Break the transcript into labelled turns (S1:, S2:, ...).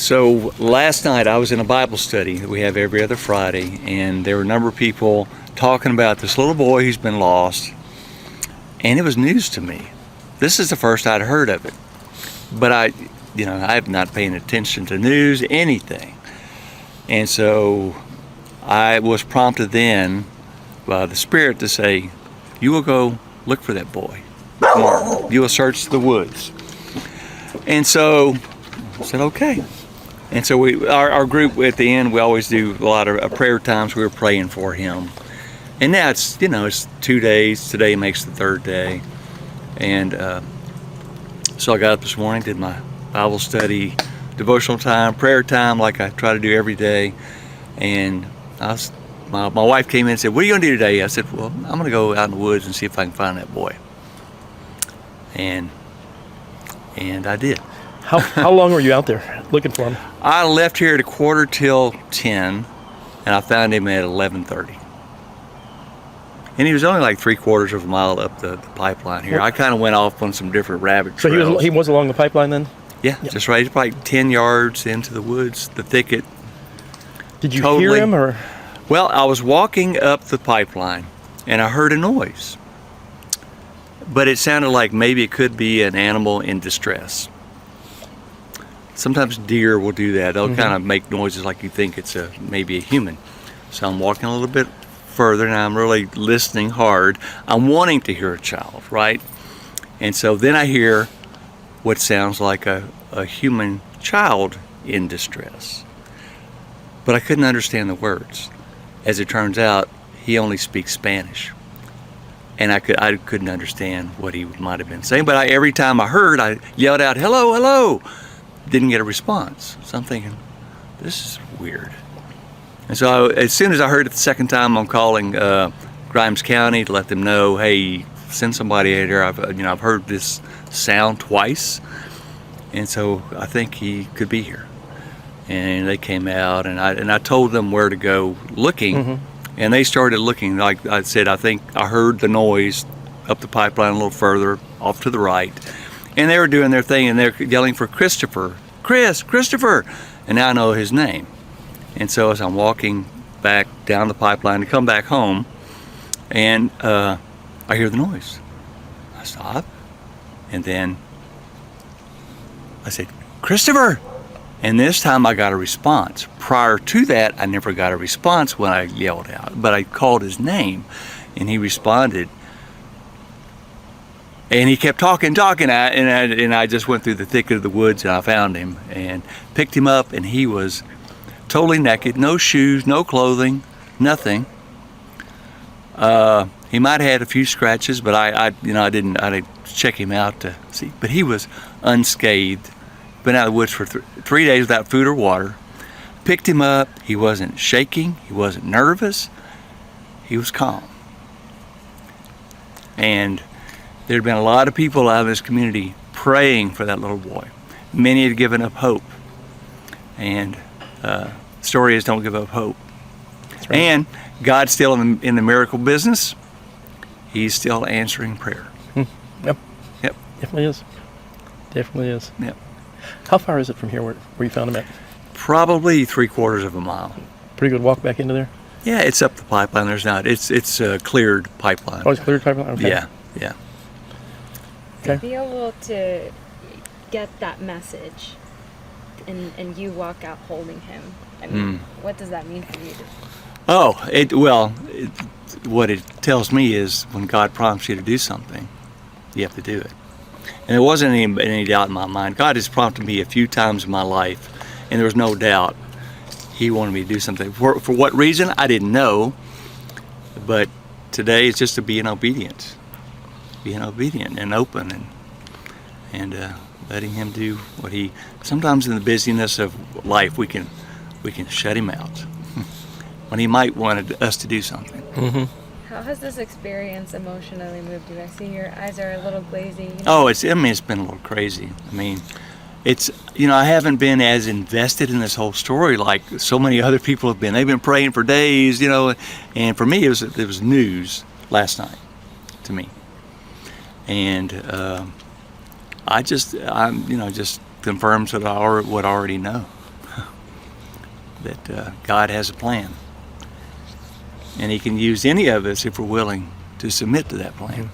S1: So last night I was in a Bible study that we have every other Friday, and there were a number of people talking about this little boy who's been lost, and it was news to me. This is the first I'd heard of it, but I'm not paying attention to news, anything. And so I was prompted then by the Spirit to say, you will go look for that boy tomorrow. You will search the woods. And so I said, okay. And so our group at the end, we always do a lot of prayer times. We were praying for him. And now it's 2 days. Today makes the third day. And so I got up this morning, did my Bible study, devotional time, prayer time, like I try to do every day. And my wife came in and said, what are you going to do today? I said, well, I'm going to go out in the woods and see if I can find that boy. And I did.
S2: How long were you out there looking for him?
S1: I left here at 9:45, and I found him at 11:30. And he was only like 3/4 of a mile up the pipeline here. I kind of went off on some different rabbit trails.
S2: So he was along the pipeline then?
S1: Yeah, yep. Just right, probably 10 yards into the woods, the thicket.
S2: Did you hear him or?
S1: Well, I was walking up the pipeline, and I heard a noise. But it sounded like maybe it could be an animal in distress. Sometimes deer will do that. They'll kind of make noises like you think it's maybe a human. So I'm walking a little bit further, and I'm really listening hard. I'm wanting to hear a child, right? And so then I hear what sounds like a human child in distress. But I couldn't understand the words. As it turns out, he only speaks Spanish. And I couldn't understand what he might have been saying. But every time I heard, I yelled out, hello, hello. Didn't get a response. So I'm thinking, this is weird. And so as soon as I heard it the second time, I'm calling Grimes County to let them know, hey, send somebody out here. I've heard this sound twice. And so I think he could be here. And they came out, and I told them where to go looking. And they started looking. Like I said, I think I heard the noise up the pipeline a little further off to the right. And they were doing their thing, and they're yelling for Christopher. Christopher! And now I know his name. And so as I'm walking back down the pipeline to come back home, and I hear the noise. I stop, and then I said, Christopher! And this time I got a response. Prior to that, I never got a response when I yelled out, but I called his name, and he responded. And he kept talking, and I just went through the thicket of the woods, and I found him and picked him up, and he was totally naked, no shoes, no clothing, nothing. He might have had a few scratches, but I didn't check him out to see. But he was unscathed. Been out of the woods for 3 days without food or water. Picked him up. He wasn't shaking. He wasn't nervous. He was calm. And there had been a lot of people out of this community praying for that little boy. Many had given up hope. And the story is, don't give up hope. That's right. And God's still in the miracle business. He's still answering prayer.
S2: Yep.
S1: Yep.
S2: Definitely is. Definitely is.
S1: Yep.
S2: How far is it from here where you found him at?
S1: Probably 3/4 of a mile.
S2: Pretty good walk back into there?
S1: Yeah, it's up the pipeline. There's not. It's a cleared pipeline.
S2: Oh, it's cleared pipeline? Okay.
S1: Yeah.
S2: Okay.
S3: To be able to get that message and you walk out holding him, I mean, what does that mean for you?
S1: What it tells me is when God prompts you to do something, you have to do it. And there wasn't any doubt in my mind. God has prompted me a few times in my life, and there was no doubt He wanted me to do something. For what reason, I didn't know. But today it's just to being obedient and open, and letting Him do what He. Sometimes in the busyness of life, we can shut Him out when He might want us to do something.
S3: How has this experience emotionally moved you? I see your eyes are a little glazy.
S1: Oh, it's been a little crazy. I mean, it's, I haven't been as invested in this whole story like so many other people have been. They've been praying for days, and for me it was news last night to me. And I just confirms what I already know. that God has a plan. And He can use any of us if we're willing to submit to that plan.